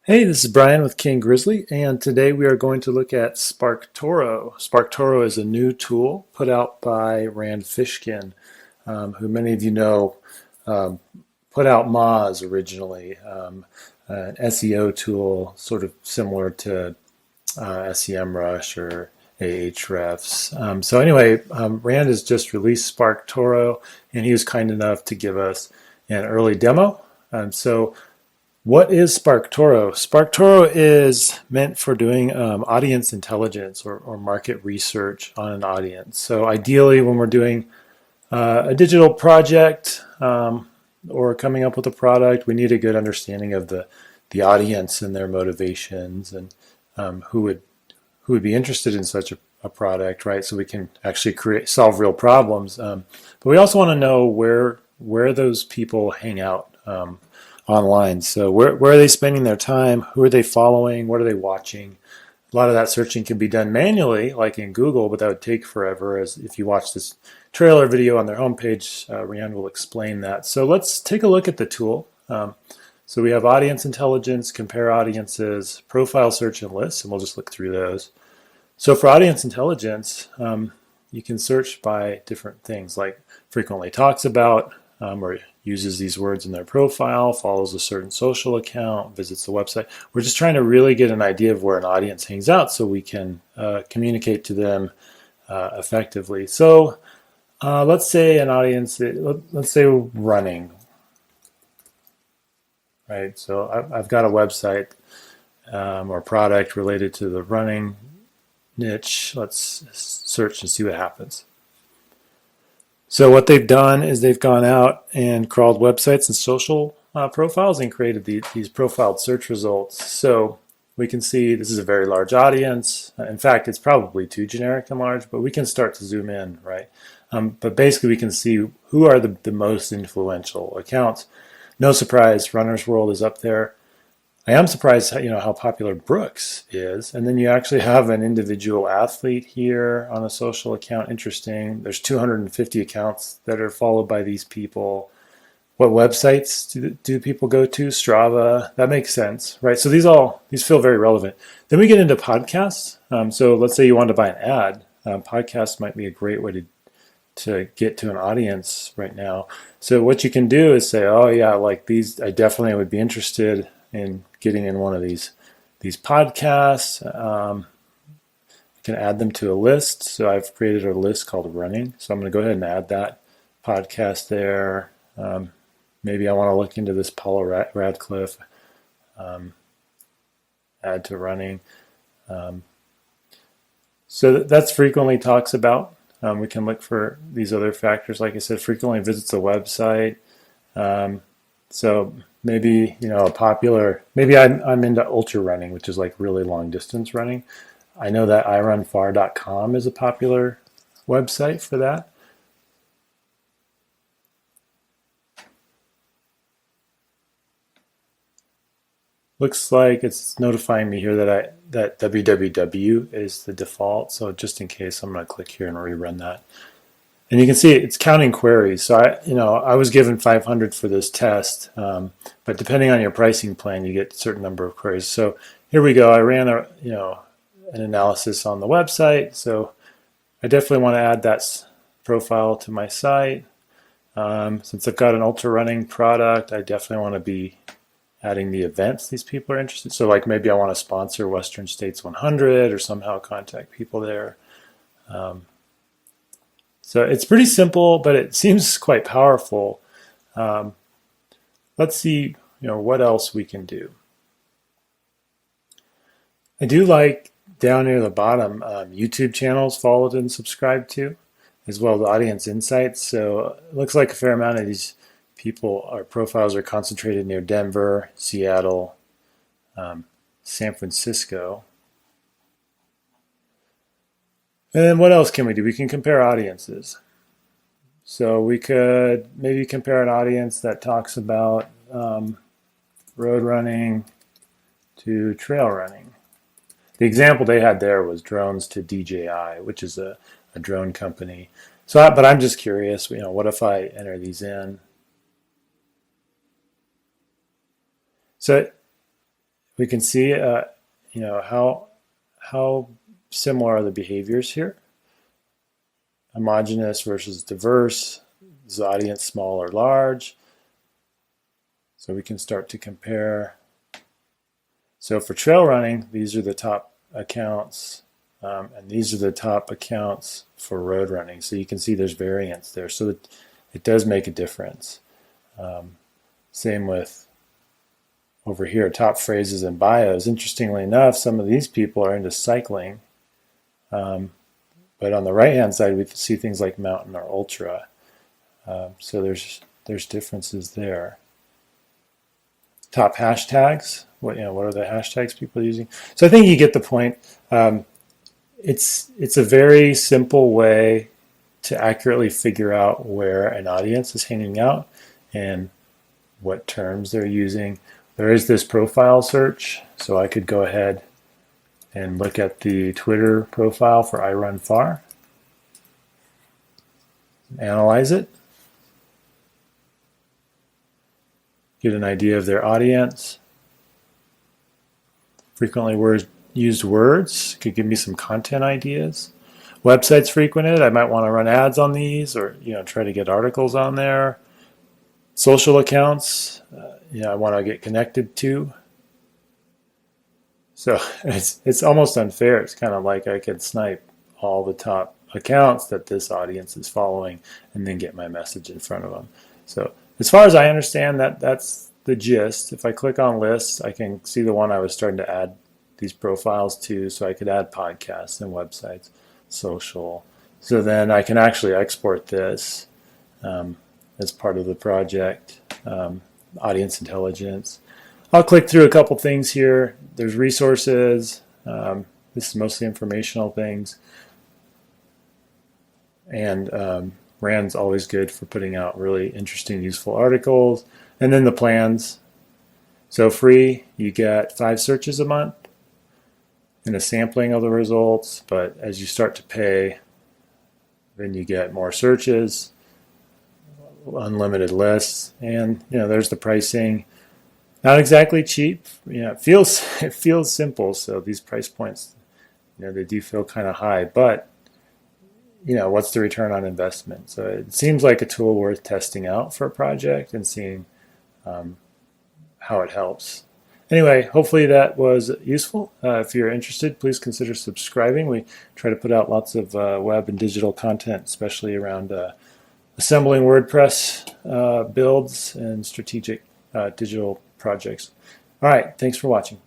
Hey, this is Brian with King Grizzly, and today we are going to look at SparkToro. SparkToro is a new tool put out by Rand Fishkin, who many of you know um, put out Moz originally, an SEO tool sort of similar to SEMrush or Ahrefs. So anyway, Rand has just released SparkToro, and he was kind enough to give us an early demo. So what is SparkToro? SparkToro is meant for doing audience intelligence or market research on an audience. So ideally, when we're doing a digital project or coming up with a product, we need a good understanding of the audience and their motivations and who would be interested in such a product, right? So we can actually solve real problems. But we also want to know where those people hang out. Online. So where are they spending their time? Who are they following? What are they watching? A lot of that searching can be done manually, like in Google, but that would take forever. As if you watch this trailer video on their homepage, Rand will explain that. So let's take a look at the tool. So we have audience intelligence, compare audiences, profile search, and lists, and we'll just look through those. So for audience intelligence, you can search by different things like frequently talks about, or uses these words in their profile, follows a certain social account, visits the website. We're just trying to really get an idea of where an audience hangs out so we can communicate to them effectively. So let's say an audience, let's say running, right? So I've got a website or product related to the running niche. Let's search and see what happens. So what they've done is they've gone out and crawled websites and social profiles and created these profiled search results. So we can see this is a very large audience. In fact, it's probably too generic and large, but we can start to zoom in, right? But basically we can see who are the most influential accounts. No surprise, Runner's World is up there. I am surprised, how popular Brooks is. And then you actually have an individual athlete here on a social account. Interesting. There's 250 accounts that are followed by these people. What websites do people go to? Strava. That makes sense, right? So these feel very relevant. Then we get into podcasts. So let's say you want to buy an ad. Podcasts might be a great way to get to an audience right now. So what you can do is say, oh yeah, like these, I definitely would be interested in getting in one of these podcasts. You can add them to a list. So I've created a list called Running. So I'm going to go ahead and add that podcast there. Maybe I want to look into this Paula Radcliffe. Add to Running. So that's frequently talks about. We can look for these other factors. Like I said, frequently visits the website. So maybe, a popular, maybe I'm into ultra running, which is like really long distance running. I know that irunfar.com is a popular website for that. Looks like it's notifying me here that www is the default. So just in case, I'm going to click here and rerun that. And you can see it's counting queries. So I was given 500 for this test, but depending on your pricing plan, you get a certain number of queries. So here we go. I ran an analysis on the website. So I definitely want to add that profile to my site. Since I've got an ultra running product, I definitely want to be adding the events these people are interested. So like maybe I want to sponsor Western States 100 or somehow contact people there. So it's pretty simple, but it seems quite powerful. Let's see, what else we can do. I do like down near the bottom YouTube channels followed and subscribed to, as well as audience insights. So it looks like a fair amount of these people or profiles are concentrated near Denver, Seattle, San Francisco. And then what else can we do? We can compare audiences. So we could maybe compare an audience that talks about road running to trail running. The example they had there was drones to DJI, which is a drone company. So, but I'm just curious, what if I enter these in? So we can see, how similar are the behaviors here. Homogeneous versus diverse. Is the audience small or large? So we can start to compare. So for trail running, these are the top accounts, and these are the top accounts for road running. So you can see there's variance there. So it does make a difference. Same with over here, top phrases and bios. Interestingly enough, some of these people are into cycling. But on the right-hand side, we see things like mountain or ultra. So there's differences there. Top hashtags. What are the hashtags people are using? So I think you get the point. It's a very simple way to accurately figure out where an audience is hanging out and what terms they're using. There is this profile search, so I could go ahead and look at the Twitter profile for I Run Far, analyze it, get an idea of their audience. Frequently used words could give me some content ideas. Websites frequented, I might want to run ads on these, or try to get articles on there. Social accounts, I want to get connected to. So it's almost unfair. It's kind of like I could snipe all the top accounts that this audience is following and then get my message in front of them. So as far as I understand, that's the gist. If I click on lists, I can see the one I was starting to add these profiles to, so I could add podcasts and websites, social. So then I can actually export this as part of the project, audience intelligence. I'll click through a couple things here. There's resources. This is mostly informational things. And Rand's always good for putting out really interesting, useful articles. And then the plans. So free, you get 5 searches a month and a sampling of the results. But as you start to pay, then you get more searches, unlimited lists, and there's the pricing. Not exactly cheap. It feels simple. So these price points, they do feel kind of high, but what's the return on investment? So it seems like a tool worth testing out for a project and seeing how it helps. Anyway, hopefully that was useful. If you're interested, please consider subscribing. We try to put out lots of web and digital content, especially around assembling WordPress builds and strategic digital projects. All right, thanks for watching.